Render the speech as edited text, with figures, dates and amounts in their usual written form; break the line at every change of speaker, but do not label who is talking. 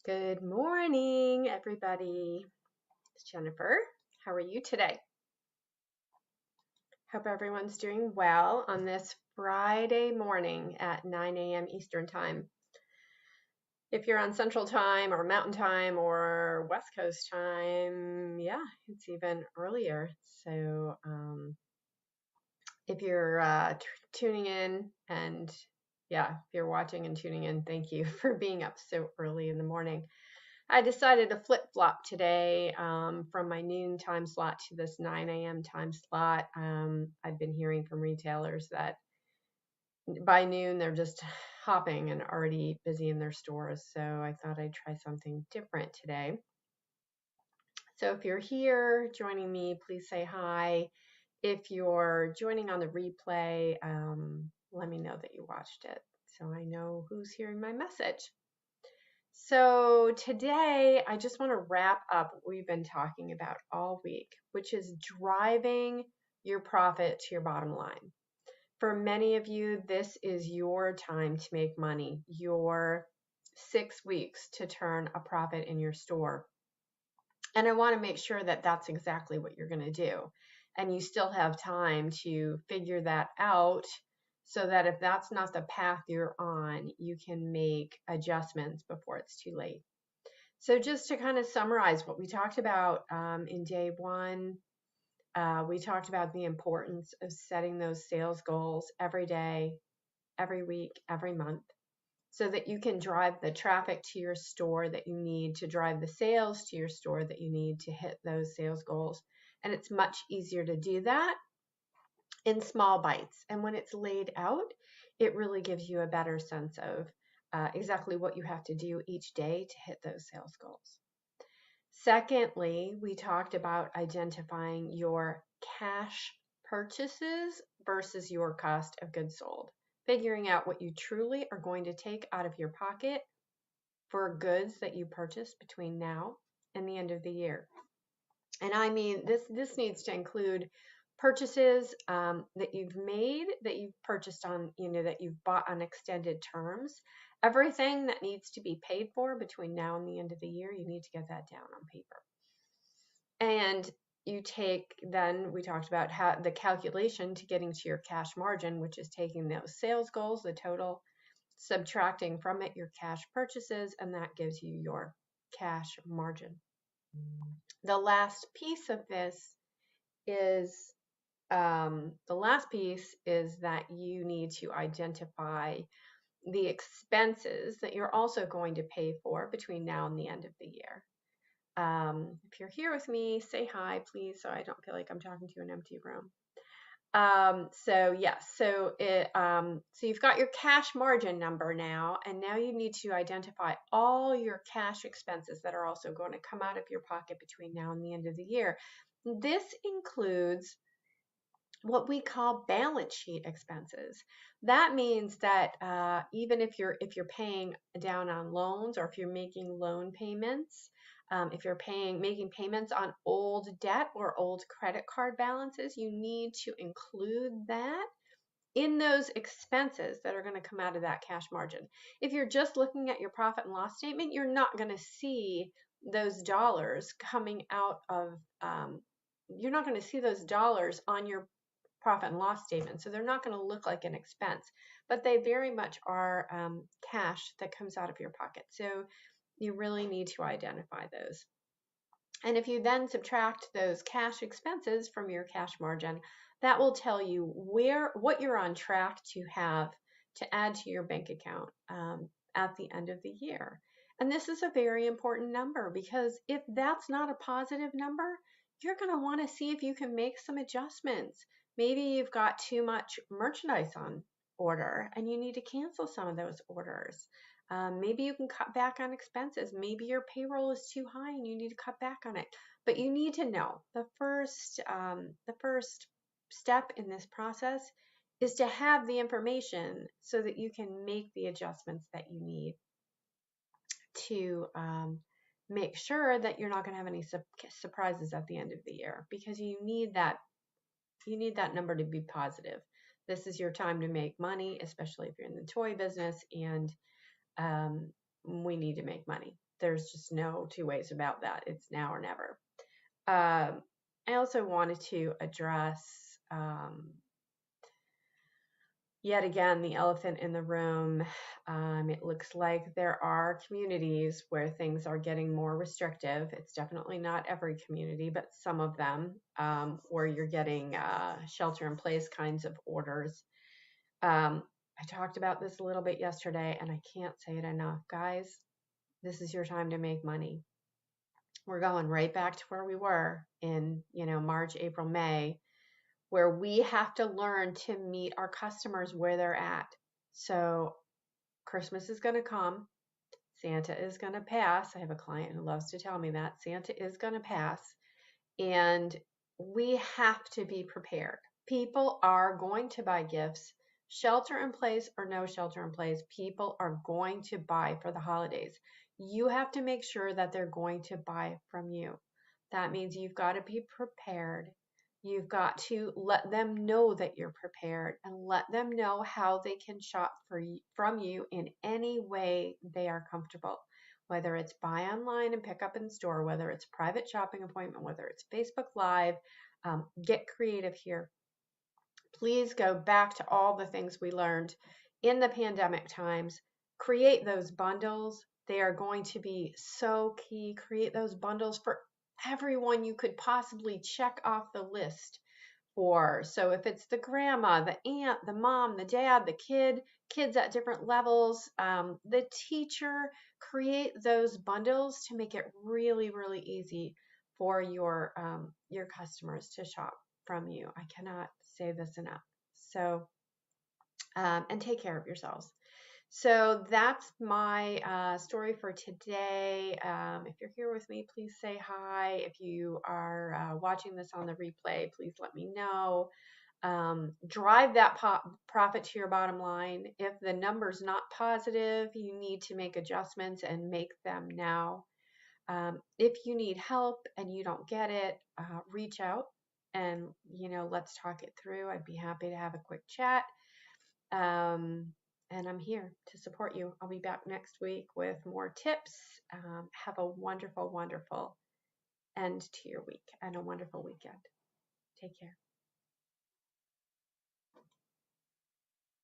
Good morning, everybody. It's Jennifer. How are you today? Hope everyone's doing well on this Friday morning at 9 a.m. Eastern Time. If you're on Central Time or Mountain Time or West Coast Time, yeah, it's even earlier. So if you're tuning in and yeah, if you're watching and tuning in, thank you for being up so early in the morning. I decided to flip-flop today from my noon time slot to this 9 a.m. time slot. I've been hearing from retailers that by noon they're just hopping and already busy in their stores. So I thought I'd try something different today. So if you're here joining me, please say hi. If you're joining on the replay, let me know that you watched it so I know who's hearing my message. So today, I just want to wrap up what we've been talking about all week, which is driving your profit to your bottom line. For many of you, this is your time to make money, your 6 weeks to turn a profit in your store. And I want to make sure that that's exactly what you're going to do. And you still have time to figure that out so that if that's not the path you're on, you can make adjustments before it's too late. So just to kind of summarize what we talked about in day one, we talked about the importance of setting those sales goals every day, every week, every month, so that you can drive the traffic to your store that you need to drive the sales to your store that you need to hit those sales goals. And it's much easier to do that in small bites. And when it's laid out, it really gives you a better sense of exactly what you have to do each day to hit those sales goals. Secondly, we talked about identifying your cash purchases versus your cost of goods sold, figuring out what you truly are going to take out of your pocket for goods that you purchase between now and the end of the year. And I mean, this needs to include purchases that you've made, that you've purchased on, that you've bought on extended terms. Everything that needs to be paid for between now and the end of the year, you need to get that down on paper. And you take, then we talked about how the calculation to getting to your cash margin, which is taking those sales goals, the total, subtracting from it your cash purchases, and that gives you your cash margin. The last piece of this is that you need to identify the expenses that you're also going to pay for between now and the end of the year. If you're here with me, say hi, please, so I don't feel like I'm talking to an empty room. So you've got your cash margin number now, and now you need to identify all your cash expenses that are also going to come out of your pocket between now and the end of the year. This includes what we call balance sheet expenses. That means that even if you're paying down on loans, or if you're making loan payments, if you're making payments on old debt or old credit card balances, you need to include that in those expenses that are going to come out of that cash margin. If you're just looking at your profit and loss statement, you're not going to see those dollars coming out of, you're not going to see those dollars on your profit and loss statement. So they're not going to look like an expense, but they very much are cash that comes out of your pocket. So you really need to identify those. And if you then subtract those cash expenses from your cash margin, that will tell you what you're on track to have to add to your bank account at the end of the year. And this is a very important number, because if that's not a positive number, you're going to want to see if you can make some adjustments. Maybe you've got too much merchandise on order and you need to cancel some of those orders. Maybe you can cut back on expenses. Maybe your payroll is too high and you need to cut back on it. But you need to know the first step in this process is to have the information so that you can make the adjustments that you need to make sure that you're not going to have any surprises at the end of the year, because you need that number to be positive. This is your time to make money, especially if you're in the toy business, and we need to make money. There's just no two ways about that. It's now or never. I also wanted to address yet again the elephant in the room. It looks like there are communities where things are getting more restrictive. It's definitely not every community, but some of them, where you're getting shelter in place kinds of orders. I talked about this a little bit yesterday, and I can't say it enough. Guys, this is your time to make money. We're going right back to where we were in, March, April, May, where we have to learn to meet our customers where they're at. So Christmas is going to come. Santa is going to pass. I have a client who loves to tell me that Santa is going to pass. And we have to be prepared. People are going to buy gifts, shelter in place or no shelter in place. People are going to buy for the holidays. You have to make sure that they're going to buy from you. That means you've got to be prepared. You've got to let them know that you're prepared and let them know how they can shop from you in any way they are comfortable. Whether it's buy online and pick up in store, whether it's private shopping appointment, whether it's Facebook Live, get creative here. Please go back to all the things we learned in the pandemic times. Create those bundles. They are going to be so key. Create those bundles for everyone you could possibly check off the list for. So if it's the grandma, the aunt, the mom, the dad, the kids at different levels, the teacher, create those bundles to make it really, really easy for your customers to shop from you. I cannot say this enough. So, and take care of yourselves. So that's my story for today. If you're here with me, please say hi. If you are watching this on the replay, please let me know. Drive that profit to your bottom line. If the number's not positive, you need to make adjustments and make them now. If you need help and you don't get it, reach out and, let's talk it through. I'd be happy to have a quick chat. And I'm here to support you. I'll be back next week with more tips. Have a wonderful, wonderful end to your week and a wonderful weekend. Take care.